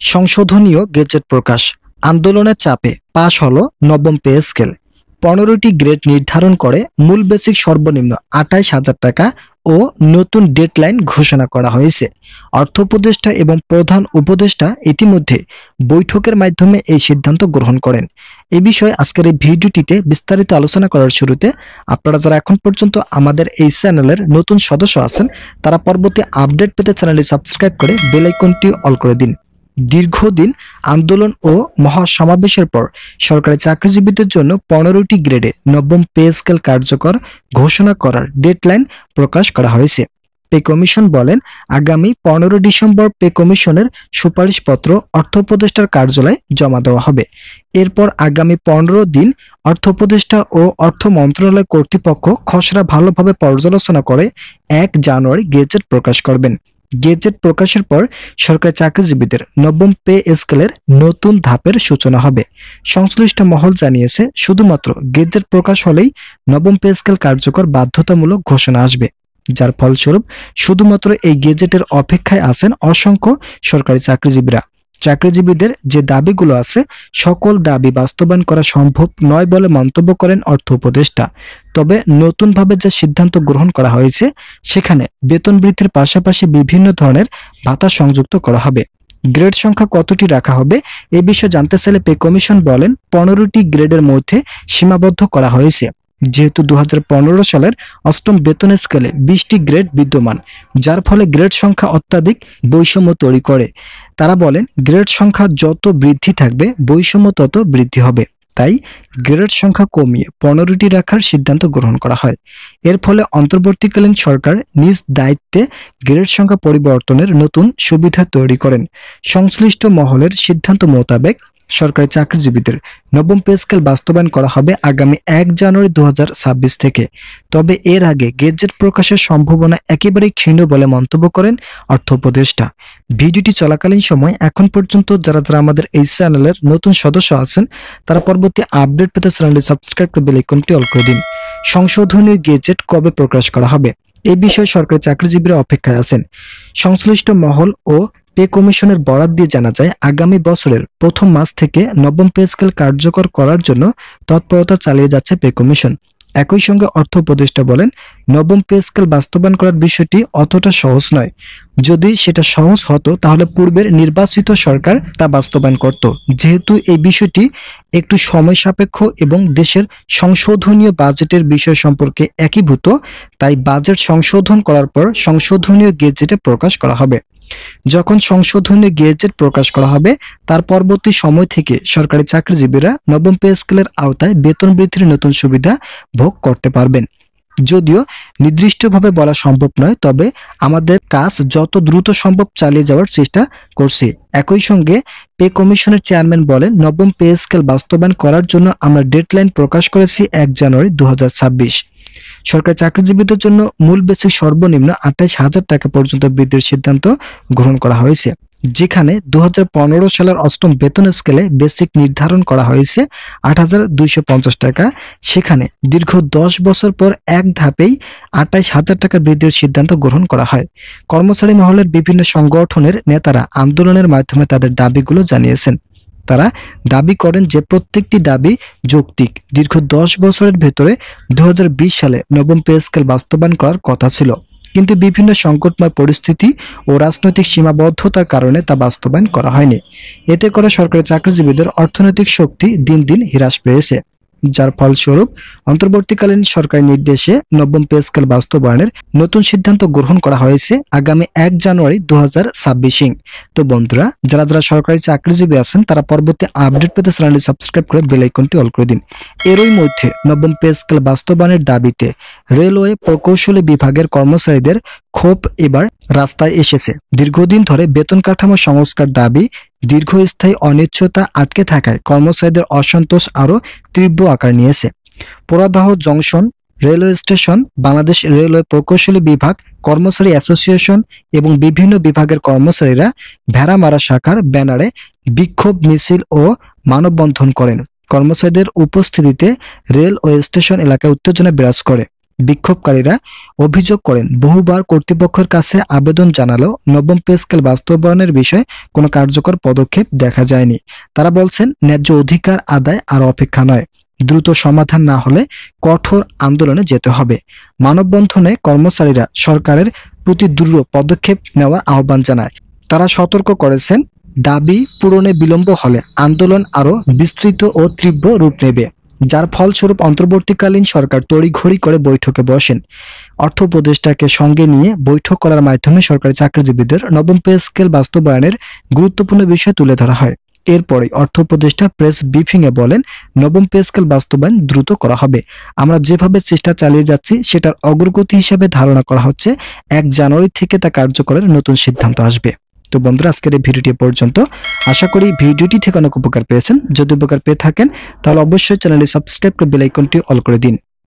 সংশোধনীয় gazette প্রকাশ, আন্দোলনের চাপে পাশ হলো নবম পে স্কেল। 15টি গ্রেড নির্ধারণ করে মূল বেসিক সর্বনিম্ন 28,000 টাকা ও নতুন ডেডলাইন ঘোষণা করা হয়েছে। অর্থ উপদেষ্টা এবং প্রধান উপদেষ্টা ইতিমধ্যে বৈঠকের মাধ্যমে এই সিদ্ধান্ত গ্রহণ করেন। এই বিষয়ে আজকের এই ভিডিওটিতে বিস্তারিত আলোচনা করার শুরুতে আপনারা যারা এখন পর্যন্ত আমাদের এই চ্যানেলের নতুন সদস্য আছেন তারা পরবর্তী আপডেট পেতে চ্যানেলটি সাবস্ক্রাইব করে বেল আইকনটি অল করে দিন। দীর্ঘদিন আন্দোলন ও মহাসমাবেশের পর সরকারি চাকরিজীবীদের জন্য 15টি গ্রেডে নবম পে স্কেল কার্যকর ঘোষণা করার ডেডলাইন প্রকাশ করা হয়েছে। পে কমিশন বলেন, আগামী 15 ডিসেম্বর পে কমিশনের সুপারিশপত্র অর্থ উপদেষ্টার কার্যালয়ে জমা দেওয়া হবে। এরপর আগামী 15 দিন অর্থ উপদেষ্টা ও অর্থ মন্ত্রণালয় কর্তৃপক্ষ খসড়া ভালোভাবে পর্যালোচনা করে 1 জানুয়ারি গেজেট প্রকাশ করবেন। গেজেট প্রকাশের পর সরকারি চাকরিজীবীদের নবম পে স্কেলের নতুন ধাপের সূচনা হবে। সংশ্লিষ্ট মহল জানিয়েছে, শুধুমাত্র গেজেট প্রকাশ হলেই নবম পে স্কেল কার্যকর বাধ্যতামূলক ঘোষণা আসবে, যার ফলস্বরূপ শুধুমাত্র এই গেজেটের অপেক্ষায় আছেন অসংখ্য সরকারি চাকরিজীবীরা। চাকরিজীবীদের যে দাবিগুলো আছে সকল দাবি বাস্তবায়ন করা সম্ভব নয় বলে মন্তব্য করেন অর্থ উপদেষ্টা। তবে নতুনভাবে যে সিদ্ধান্ত গ্রহণ করা হয়েছে সেখানে বেতন বৃদ্ধির পাশাপাশি বিভিন্ন ধরনের ভাতা সংযুক্ত করা হবে। গ্রেড সংখ্যা কতটি রাখা হবে এ বিষয়ে জানতে চাইলে পে কমিশন বলেন, 15টি গ্রেডের মধ্যে সীমাবদ্ধ করা হয়েছে। যেহেতু 2015 সালের অষ্টম বেতন স্কেলে 20টি গ্রেড বিদ্যমান, যার ফলে গ্রেড সংখ্যা অত্যাধিক বৈষম্য তৈরি করে। তারা বলেন, গ্রেড সংখ্যা যত বৃদ্ধি থাকবে বৈষম্য তত বৃদ্ধি হবে। তাই গ্রেড সংখ্যা কমিয়ে 15টি রাখার সিদ্ধান্ত গ্রহণ করা হয়। এর ফলে অন্তর্বর্তীকালীন সরকার নিজ দায়িত্বে গ্রেড সংখ্যা পরিবর্তনের নতুন সুবিধা তৈরি করেন। সংশ্লিষ্ট মহলের সিদ্ধান্ত মোতাবেক সরকারি চাকরিজীবীদের নবম পে স্কেল বাস্তবায়ন করা হবে আগামী 1 জানুয়ারি 2026 থেকে। তবে এর আগে গেজেট প্রকাশের সম্ভাবনা একেবারেই ক্ষীণ বলে মন্তব্য করেন অর্থ উপদেষ্টা। ভিডিওটি চলাকালীন সময় এখন পর্যন্ত যারা আমাদের এই চ্যানেলের নতুন সদস্য আছেন তারা পরবর্তী আপডেট পেতে চ্যানেলটি সাবস্ক্রাইব করে বেল আইকনটি অল করে দিন। সংশোধনীয় গেজেট কবে প্রকাশ করা হবে এই বিষয়ে সরকারি চাকরিজীবীরা অপেক্ষায় আছেন। সংশ্লিষ্ট মহল ও পে কমিশনের বরাত দিয়ে জানা যায়, আগামী বছরের প্রথম মাস থেকে নবম পে স্কেল কার্যকর করার জন্য তৎপরতা চালিয়ে যাচ্ছে পে কমিশন। একই সঙ্গে অর্থ উপদেষ্টা বলেন, নবম পে স্কেল বাস্তবায়ন করার বিষয়টি অতটা সহজ নয়। যদি সেটা সহজ হতো তাহলে পূর্বের নির্বাচিত সরকার তা বাস্তবায়ন করত। যেহেতু এই বিষয়টি একটু সময় সাপেক্ষ এবং দেশের সংশোধনীয় বাজেটের বিষয় সম্পর্কে একীভূত, তাই বাজেট সংশোধন করার পর সংশোধনীয় গেজেটে প্রকাশ করা হবে। যখন সংশোধনীয় গেজেট প্রকাশ করা হবে তার পরবর্তী সময় থেকে সরকারি চাকরিজীবীরা নবম পে স্কেলের আওতায় বেতন বৃদ্ধির নতুন সুবিধা ভোগ করতে পারবেন। যদিও নির্দিষ্টভাবে বলা সম্ভব নয়, তবে আমাদের কাজ যত দ্রুত সম্ভব চালিয়ে যাওয়ার চেষ্টা করছি। একই সঙ্গে পে কমিশনের চেয়ারম্যান বলেন, নবম পে স্কেল বাস্তবায়ন করার জন্য আমরা ডেডলাইন প্রকাশ করেছি 1 জানুয়ারি 2026। সরকারি চাকরিজীবীদের জন্য মূল বেসিক সর্বনিম্ন 28,000 টাকা পর্যন্ত বৃদ্ধির সিদ্ধান্ত গ্রহণ করা হয়েছে, যেখানে 2015 সালের অষ্টম বেতন স্কেলে বেসিক নির্ধারণ করা হয়েছে 8,250 টাকা। সেখানে দীর্ঘ 10 বছর পর এক ধাপেই 28,000 টাকা বৃদ্ধির সিদ্ধান্ত গ্রহণ করা হয়। কর্মচারী মহলের বিভিন্ন সংগঠনের নেতারা আন্দোলনের মাধ্যমে তাদের দাবিগুলো জানিয়েছেন। তারা দাবি করেন যে প্রত্যেকটি দাবি যৌক্তিক। দীর্ঘ 10 বছরের ভেতরে 2020 সালে নবম পে স্কেল বাস্তবায়ন করার কথা ছিল, কিন্তু বিভিন্ন সংকটময় পরিস্থিতি ও রাজনৈতিক সীমাবদ্ধতার কারণে তা বাস্তবায়ন করা হয়নি। এতে করে সরকারি চাকরিজীবীদের অর্থনৈতিক শক্তি দিন দিন হ্রাস পেয়েছে, যার ফলস্বরূপ অন্তর্বর্তীকালীন সরকারি নির্দেশে নবম পে স্কেল বাস্তবায়নের নতুন সিদ্ধান্ত গ্রহণ করা হয়েছে আগামী 1 জানুয়ারি 2026। তো বন্ধুরা, যারা সরকারি চাকরিজীবী আছেন তারা পরবর্তী আপডেট পেতে চ্যানেলটি সাবস্ক্রাইব করে বেল আইকনটি অল করে দিন। এরই মধ্যে নবম পে স্কেল বাস্তবায়নের দাবিতে রেলওয়ে প্রকৌশলী বিভাগের কর্মচারীদের ক্ষোভ এবার রাস্তায় এসেছে। দীর্ঘদিন ধরে বেতন কাঠামো সংস্কার দাবি দীর্ঘস্থায়ী অনিশ্চয়তা আটকে থাকায় কর্মচারীদের অসন্তোষ আরও তীব্র আকার নিয়েছে। Poradaha junction railway station, Bangladesh railway প্রকৌশলী বিভাগ কর্মচারী অ্যাসোসিয়েশন এবং বিভিন্ন বিভাগের কর্মচারীরা ভেড়ামারা শাখার ব্যানারে বিক্ষোভ মিছিল ও মানববন্ধন করেন। কর্মচারীদের উপস্থিতিতে রেল ও স্টেশন এলাকায় উত্তেজনা বিরাজ করে। বিক্ষোভকারীরা অভিযোগ করেন বহুবার কর্তৃপক্ষের কাছে আবেদন জানালেও নবম পে স্কেল বাস্তবায়নের বিষয়ে কোনো কার্যকর পদক্ষেপ দেখা যায়নি। তারা বলছেন ন্যায্য অধিকার আদায় আর অপেক্ষা নয়, দ্রুত সমাধান না হলে কঠোর আন্দোলনে যেতে হবে। মানববন্ধনে কর্মচারীরা সরকারের প্রতি দ্রুত পদক্ষেপ নেওয়ার আহ্বান জানায়। তারা সতর্ক করেছেন দাবি পূরণে বিলম্ব হলে আন্দোলন আরও বিস্তৃত ও তীব্র রূপ নেবে, যার ফলস্বরূপ অন্তর্বর্তীকালীন সরকার তড়িঘড়ি করে বৈঠকে বসেন। অর্থ উপদেষ্টাকে সঙ্গে নিয়ে বৈঠক করার মাধ্যমে সরকারি চাকরিজীবীদের নবম পে স্কেল বাস্তবায়নের গুরুত্বপূর্ণ বিষয় তুলে ধরা হয়। এরপরে অর্থ উপদেষ্টা প্রেস ব্রিফিংয়ে বলেন, নবম পে স্কেল বাস্তবায়ন দ্রুত করা হবে। আমরা যেভাবে চেষ্টা চালিয়ে যাচ্ছি সেটার অগ্রগতি হিসেবে ধারণা করা হচ্ছে 1 জানুয়ারি থেকে তা কার্যকরের নতুন সিদ্ধান্ত আসবে। তো বন্ধুরা, আজকের এই ভিডিওটি পর্যন্ত। আশা করি ভিডিওটি থেকে অনেক উপকার পেয়েছেন। যদি উপকার পেয়ে থাকেন তাহলে অবশ্যই চ্যানেলটি সাবস্ক্রাইব করে বেল আইকনটি অল করে দিন।